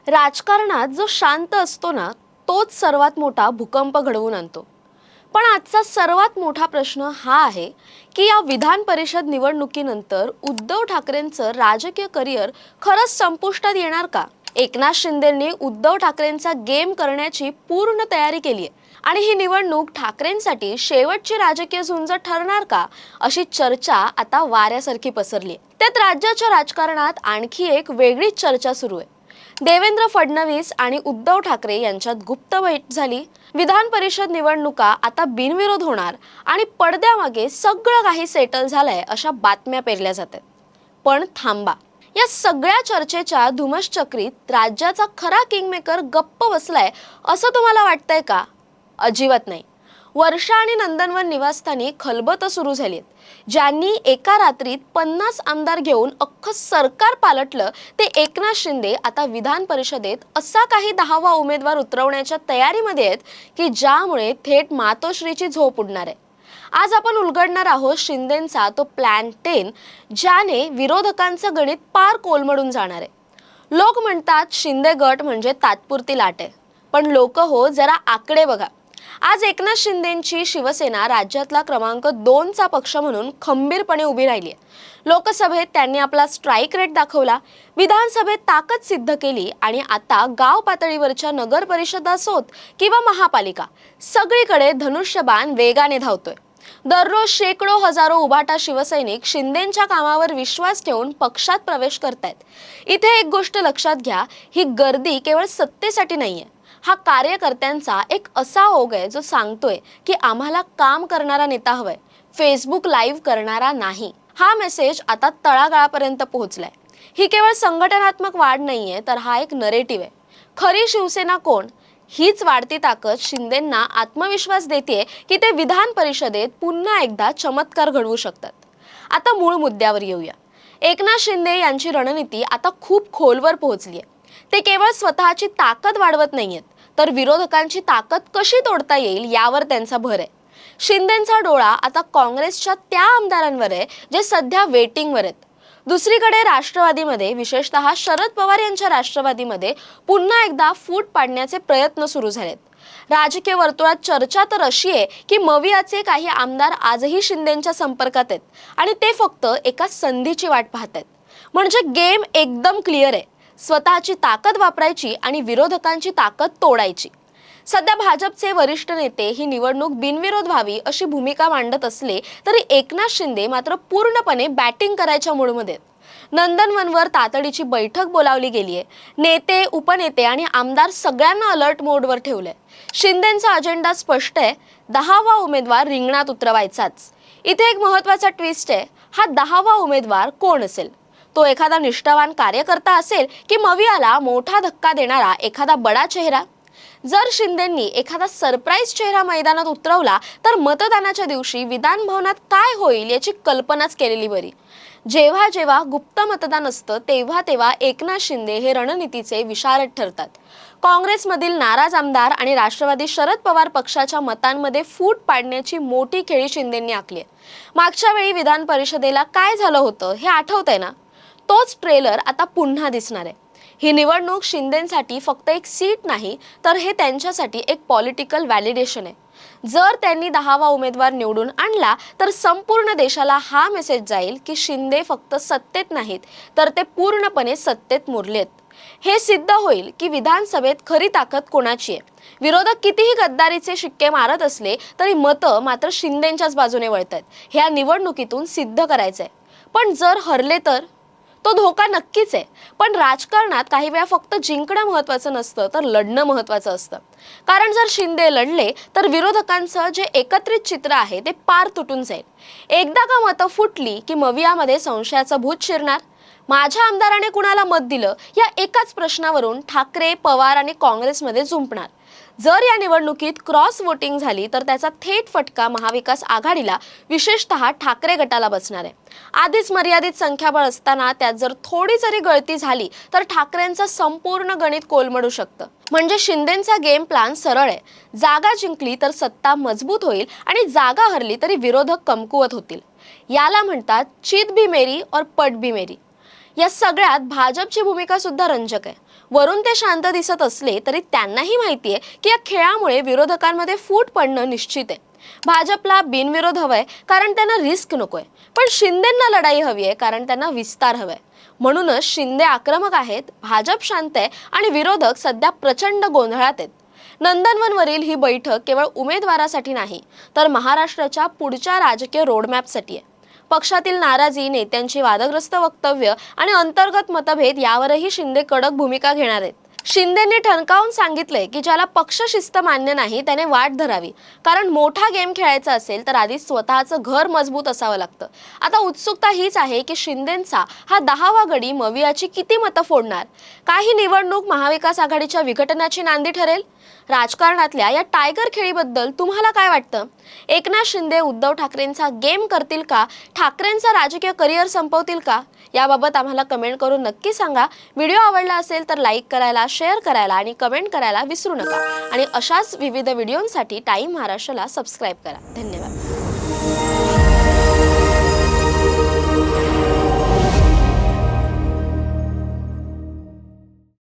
राजकारणात जो शांत असतो ना, तोच सर्वात मोठा भूकंप घडवून आणतो. पण आजचा सर्वात मोठा प्रश्न हा आहे की या विधान परिषद निवडणुकीनंतर उद्धव ठाकरेंचं राजकीय करिअर खरंच संपुष्टात येणार का? एकनाथ शिंदेंनी उद्धव ठाकरेंचा गेम करण्याची पूर्ण तयारी केली आहे आणि ही निवडणूक ठाकरेंसाठी शेवटची राजकीय झुंज ठरणार का, अशी चर्चा आता वाऱ्यासारखी पसरली आहे. त्यात राज्याच्या राजकारणात आणखी एक वेगळीच चर्चा सुरू आहे. देवेंद्र फडणवीस आणि उद्धव ठाकरे यांच्यात गुप्त भेट झाली. विधान परिषद निवडणुका आता बिनविरोध होणार आणि पडद्यामागे सगळं काही सेटल झालंय अशा बातम्या पेरल्या जातात. पण थांबा, या सगळ्या चर्चेच्या धुमश्चक्रीत राज्याचा खरा किंगमेकर गप्प बसलाय असं तुम्हाला वाटतंय का? अजिबात नाही. वर्षा आणि नंदनवन निवासस्थानी खलबत सुरू झाली. ज्यांनी एका रात्रीत 50 आमदार घेऊन अख्खं सरकार पालटलं ते एकनाथ शिंदे आता विधान परिषदेत असा काही 10वा उमेदवार उतरवण्याच्या तयारीमध्ये आहेत की ज्यामुळे थेट मातोश्रीची झोप उडणार आहे. आज आपण उलगडणार आहोत शिंदेंचा तो प्लॅन 10, ज्याने विरोधकांचं गणित पार कोलमडून जाणार आहे. लोक म्हणतात शिंदे गट म्हणजे तात्पुरती लाट आहे, पण लोक हो, जरा आकडे बघा. आज एकनाथ शिंदेंची शिवसेना राज्यातला क्रमांक 2चा पक्ष म्हणून खंबीरपणे उभी राहिली आहे. लोकसभेत त्यांनी आपला स्ट्राईक रेट दाखवला, विधानसभेत ताकद सिद्ध केली आणि आता गाव पातळीवरच्या नगर परिषद असोत किंवा महापालिका, सगळीकडे धनुष्यबाण वेगाने धावतोय. दररोज शेकडो हजारो उभाटा शिवसैनिक शिंदेंच्या कामावर विश्वास ठेवून पक्षात प्रवेश करतायत. इथे एक गोष्ट लक्षात घ्या, ही गर्दी केवळ सत्तेसाठी नाहीये. हा कार्यकर्त्यांचा एक असा ओघ आहे जो सांगतोय की आम्हाला काम करणारा नेता हवाय, फेसबुक लाईव्ह करणारा नाही. हा मेसेज आता तळागाळापर्यंत पोहोचलाय. ही केवळ संघटनात्मक वाढ नाहीये, तर हा एक नरेटिव्ह आहे. खरी शिवसेना कोण? हीच वाढती ताकद शिंदेंना आत्मविश्वास देते की ते विधान परिषदेत पुन्हा एकदा चमत्कार घडवू शकतात. आता मूळ मुद्द्यावर येऊया. एकनाथ शिंदे यांची रणनीती आता खूप खोलवर पोहोचली आहे. ते केवळ स्वतःची ताकद वाढवत नाहीयेत, तर विरोधकांची ताकद कशी तोडता येईल यावर त्यांचा भर आहे. शिंदेंचा डोळा आता काँग्रेसच्या त्या आमदारांवर आहे जे सध्या वेटिंगवर आहेत. दुसरीकडे राष्ट्रवादीमध्ये, विशेषतः शरद पवार यांच्या राष्ट्रवादीमध्ये पुन्हा एकदा फूट पाडण्याचे प्रयत्न सुरू झालेत. राजकीय वर्तुळात चर्चा तर अशी आहे की मवियाचे काही आमदार आजही शिंदेंच्या संपर्कात आहेत आणि ते फक्त एका संधीची वाट पाहत आहेत. म्हणजे गेम एकदम क्लिअर आहे. स्वतःची ताकद वापरायची आणि विरोधकांची ताकद तोडायची. सध्या भाजपचे वरिष्ठ नेते ही निवडणूक बिनविरोध व्हावी अशी भूमिका मांडत असले तरी एकनाथ शिंदे मात्र पूर्णपणे बॅटिंग करायच्या मूडमध्ये आहेत. नंदनवनवर तातडीची बैठक बोलावली गेली आहे. नेते, उपनेते आणि आमदार सगळ्यांना अलर्ट मोडवर ठेवलंय. शिंदेंचा अजेंडा स्पष्ट आहे, 10वा उमेदवार रिंगणात उतरवायचाच. इथे एक महत्त्वाचा ट्विस्ट आहे. हा 10वा उमेदवार कोण असेल? तो एखादा निष्ठावान कार्यकर्ता असेल की मवियाला मोठा धक्का देणारा एखादा बडा चेहरा? जर शिंदेंनी एखादा सरप्राईज चेहरा मैदानात उतरवला तर मतदानाच्या दिवशी विधान भवनात काय होईल याची कल्पनाच केलेली बरी. जेव्हा जेव्हा गुप्त मतदान असतं तेव्हा तेव्हा एकनाथ शिंदे हे रणनीतीचे विशारद ठरतात. काँग्रेसमधील नाराज आमदार आणि राष्ट्रवादी शरद पवार पक्षाच्या मतांमध्ये फूट पाडण्याची मोठी खेळी शिंदेंनी आखली आहे. मागच्या वेळी विधान परिषदेला काय झालं होतं हे आठवतंय ना? तोच ट्रेलर आता पुन्हा दिसणार आहे. ही निवडणूक शिंदेंसाठी फक्त एक सीट नाही, तर हे त्यांच्यासाठी एक पॉलिटिकल व्हॅलिडेशन आहे. जर त्यांनी 10वा उमेदवार निवडून आणला तर संपूर्ण देशाला हा मेसेज जाईल की शिंदे फक्त सत्तेत नाहीत, तर ते पूर्णपणे सत्तेत मुरलेत. हे सिद्ध होईल की विधानसभेत खरी ताकद कोणाची आहे. विरोधक कितीही गद्दारीचे शिक्के मारत असले तरी मतं मात्र शिंदेंच्याच बाजूने वळतात. ह्या निवडणुकीतून सिद्ध करायचंय. पण जर हरले तर तो धोका नक्कीच आहे. पण राजकारणात काही वेळा फक्त जिंकणं महत्त्वाचं नसतं, तर लढणं महत्त्वाचं असतं. कारण जर शिंदे लढले तर विरोधकांचं जे एकत्रित चित्र आहे ते पार तुटून जाईल. एकदा का मतं फुटली की मवियामध्ये संशयाचं भूत शिरणार. माझ्या आमदाराने कुणाला मत दिलं या एकाच प्रश्नावरून ठाकरे, पवार आणि काँग्रेसमध्ये जुंपणार. जर या निवडणुकीत क्रॉस वोटिंग झाली तर त्याचा थेट फटका महाविकास आघाडीला, विशेषतः ठाकरे गटाला बसणार आहे. आधीच मर्यादित संख्याबळ असताना त्यात जर थोडी जरी गळती झाली तर ठाकरेंचं संपूर्ण गणित कोलमडू शकतं. म्हणजे शिंदेंचा गेम प्लॅन सरळ आहे. जागा जिंकली तर सत्ता मजबूत होईल आणि जागा हरली तरी विरोधक कमकुवत होतील. याला म्हणतात चित भी मेरी और पट भी मेरी. या सगळ्यात भाजपची भूमिका सुद्धा रंजक आहे. वरून ते शांत दिसत असले तरी त्यांनाही माहितीये की या खेळामुळे विरोधकांमध्ये फूट पडणं निश्चित आहे. भाजपला बिनविरोध हवंय कारण त्यांना रिस्क नकोय, पण शिंदेंना लढाई हवी आहे कारण त्यांना विस्तार हवाय. म्हणूनच शिंदे आक्रमक आहेत, भाजप शांत आहे आणि विरोधक सध्या प्रचंड गोंधळात आहेत. नंदनवनवरील ही बैठक केवळ उमेदवारासाठी नाही, तर महाराष्ट्राच्या पुढच्या राजकीय रोडमॅपसाठी आहे. पक्षातील नाराजी, नेत्यांची वादग्रस्त वक्तव्य आणि अंतर्गत मतभेद यावरही शिंदे कडक भूमिका घेणार आहेत. शिंदेंनी ठणकावून सांगितलंय की ज्याला पक्ष शिस्त मान्य नाही त्याने वाट धरावी, कारण मोठा गेम खेळायचा असेल तर आधी स्वतःचं घर मजबूत असावं लागतं. आता उत्सुकता हीच आहे की शिंदेंचा हा 10वा गडी मवियाची किती मतं फोडणार. काही निवडणूक महाविकास आघाडीच्या विघटनाची नांदी ठरेल. राजकारणातल्या या टायगर खेळीबद्दल तुम्हाला काय वाटतं? एकनाथ शिंदे उद्धव ठाकरेंचा गेम करतील का, ठाकरेंचा राजकीय करिअर संपवतील का? याबाबत आम्हाला कमेंट करून नक्की सांगा. व्हिडिओ आवडला असेल तर लाईक करायला, शेअर करायला आणि कमेंट करायला विसरू नका. आणि अशाच विविध व्हिडिओंसाठी टाइम महाराष्ट्राला सबस्क्राईब करा. धन्यवाद.